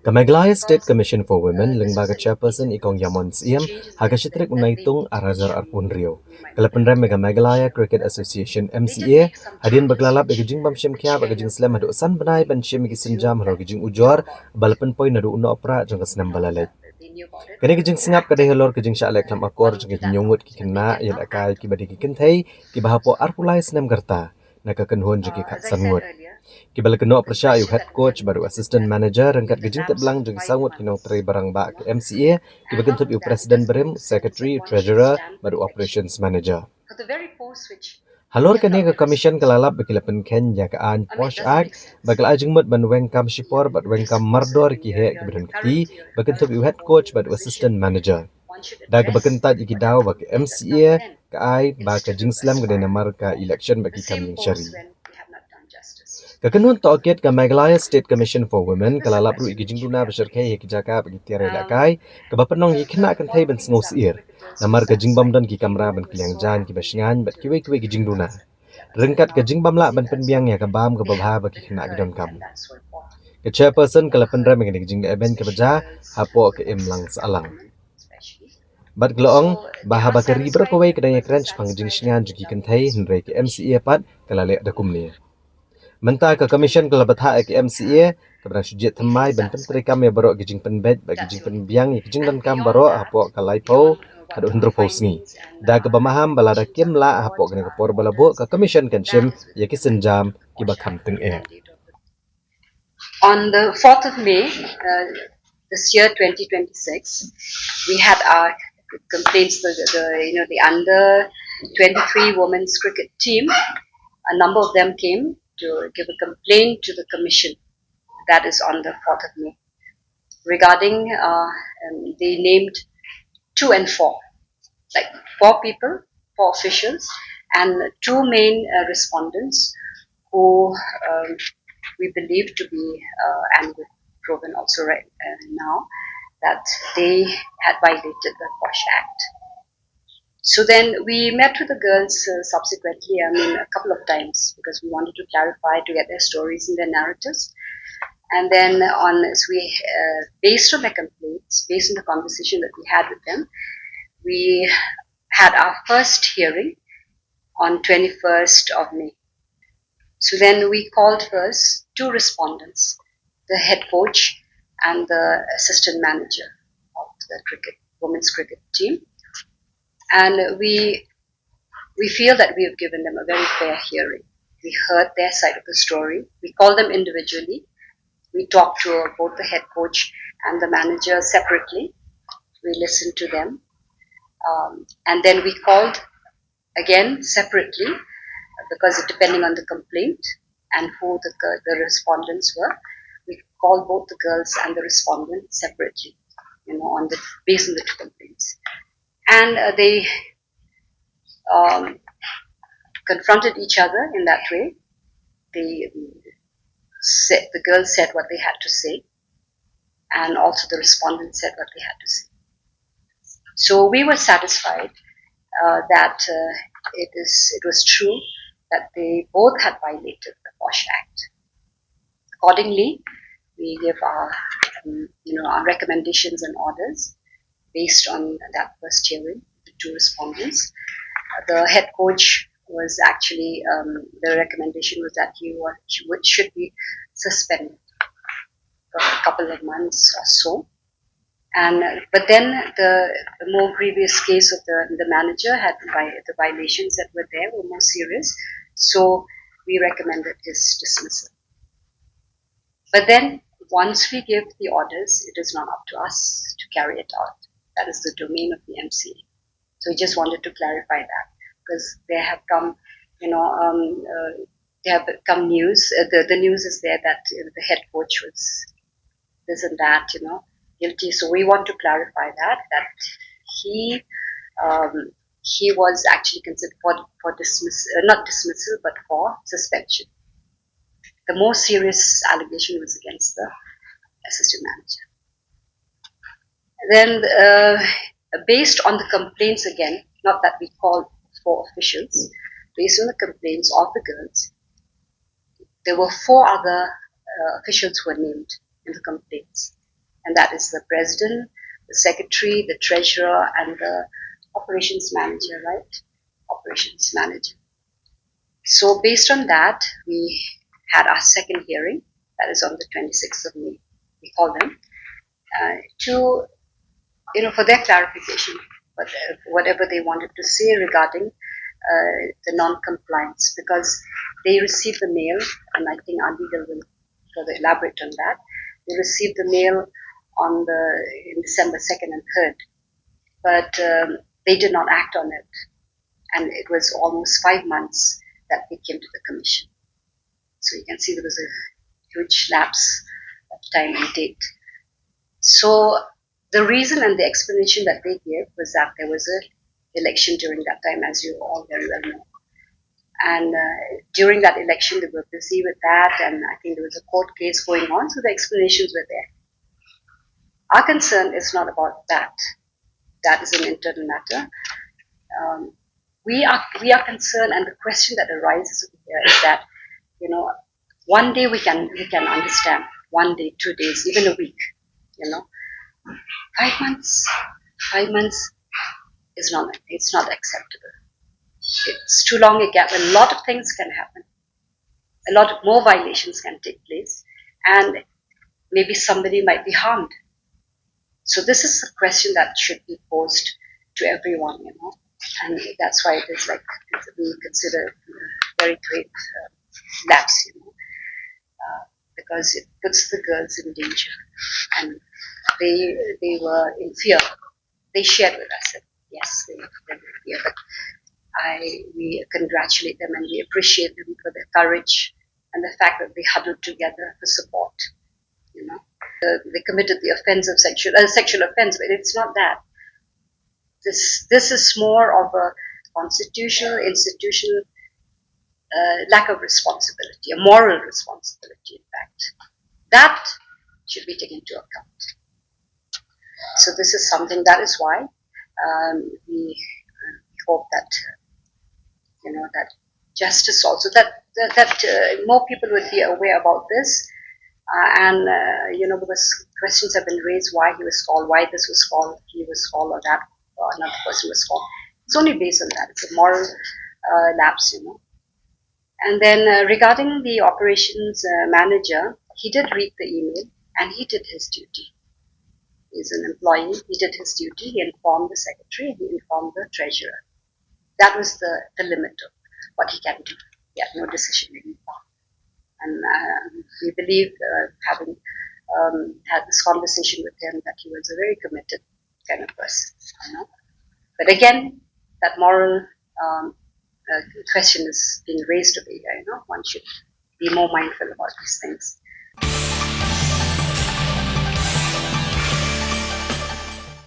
Kamaglaya State Commission for Women lengbaga chairperson ikong Yamon Siem hakashitrik unaitung arazar arpun rio. Kalapenrem Megamalaya Cricket Association MCA hadin baglalap igijing bamshim kya bagijing slam hadu san benai banshim gisinjam haro gijing ujor balapen poi nadu uno opera jang kasnam balalek. Kani gijing singap kadai halor gijing syalek lam akor jang gijing Ngut ki kena Ialehkai ki badi ki Thei ki bahapo arpulai snam garta nakakenhon jang ki khatsan Ngut. Kibal keno persya yu head coach baru assistant manager rengkat gejing teblang jeng sangut kinong teri barang ba ke MCA kibagen tup yu president berim secretary treasurer baru operations manager. Halor kani ke commission kelalap bekilapen ken ya ke an posh act bakal ajeng mut ban wengkam shipor bat wengkam mardor ki he kibaden keti bagen tup yu head coach baru assistant manager. Da ke bagen taj iki daw bak MCA ke ai ba ke jing slam gede namar ka election bagi kami yang syari. Jingtohkit ka Meghalaya State Commission for Women kalalap ru igijing duna beserkai ki jaka bagi Ialehkai ke bapenong ki kena kan Thei ben sengau sir namar ke jingbam dan ki kamera ben kliang jan ki basngan bat kiwe kiwe gijing duna rengkat ke jingbam la ben penbiang ya ke bam ke babha bagi kena gidon kam ke chairperson kalapen ram ngene gijing event ke baja hapo ke imlang salang bat gloong baha bakari berkawai kedai crunch pangjing sngan juki kan Thei henre ke MCA pat kalale da kumni Mentah ke commission ke lebatha ke MCA ke berang sujit temai ben penteri kami barok gijing penbed bagi gijing penbiang gijing dan kam barok hapo ke laipo hadu hendro posni da ke bamaham balada kim la hapo kene ke por balabo ke commission kan shim ya ki senjam ki bakam teng e. On the 4th of May this year 2026 we had our complaints the under 23 women's cricket team, a number of them came to give a complaint to the commission, that is on the 4th of May, regarding they named 2 and 4, like 4 people, 4 officials, and 2 main respondents who we believe to be, and we've proven also right now, that they had violated the Posh Act. So then we met with the girls subsequently, a couple of times, because we wanted to clarify, to get their stories and their narratives. And then based on their complaints, based on the conversation that we had with them, we had our first hearing on 21st of May. So then we called first 2 respondents, the head coach and the assistant manager of the women's cricket team. And we feel that we have given them a very fair hearing. We heard their side of the story. We called them individually. We talked to both the head coach and the manager separately. We listened to them. And then we called again separately, because depending on the complaint and who the respondents were, we called both the girls and the respondent separately, based on the 2 complaints. And they confronted each other in that way. The girls said what they had to say, and also the respondents said what they had to say. So we were satisfied that it was true that they both had violated the Posh Act. Accordingly, we gave our recommendations and orders based on that first hearing, the 2 respondents. The head coach was actually, the recommendation was that he should be suspended for a couple of months or so. But then the more grievous case of the manager had the violations that were there were more serious, so we recommended his dismissal. But then once we give the orders, it is not up to us to carry it out. That is the domain of the MCA. So we just wanted to clarify that, because there have come, news. The news is there that the head coach was this and that, guilty. So we want to clarify that he was actually considered for dismissal, not dismissal, but for suspension. The most serious allegation was against the assistant manager. Then, based on the complaints again, not that we called 4 officials, based on the complaints of the girls, there were 4 other officials who were named. in the complaints, and that is the president, the secretary, the treasurer, and the operations manager, right? Operations manager. So based on that, we had our second hearing. That is on the 26th of May. We called them to, for their clarification, whatever they wanted to say regarding the non-compliance, because they received the mail, and I think our legal will further elaborate on that. They received the mail in December 2nd and 3rd, but they did not act on it, and it was almost 5 months that they came to the commission. So you can see there was a huge lapse of time and date. So the reason and the explanation that they gave was that there was an election during that time, as you all very well know. And during that election, they were busy with that, and I think there was a court case going on, so the explanations were there. Our concern is not about that. That is an internal matter. We are concerned, and the question that arises here is that, one day we can understand, 1 day, 2 days, even a week, 5 months is not, it's not acceptable. It's too long a gap. A lot of things can happen. A lot of more violations can take place, and maybe somebody might be harmed. So this is a question that should be posed to everyone, and that's why it is like we consider a very great lapse, because it puts the girls in danger, and they were in fear. They shared with us that yes, they were in fear, but we congratulate them and we appreciate them for their courage and the fact that they huddled together for support. They committed the offense of sexual offense, but it's not that. This is more of a constitutional, institutional lack of responsibility, a moral responsibility, in fact. That should be taken into account. So this is something, that is why we hope that, that justice also, that more people would be aware about this. Because questions have been raised why he was called, why this was called, he was called, or that, or another person was called. It's only based on that. It's a moral lapse, And then regarding the operations manager, he did read the email and he did his duty. He's an employee. He did his duty. He informed the secretary. He informed the treasurer. That was the limit of what he can do. He had no decision-making power. And we believe, having had this conversation with him, that he was a very committed kind of person. But again, that moral question is being raised over here. One should be more mindful about these things.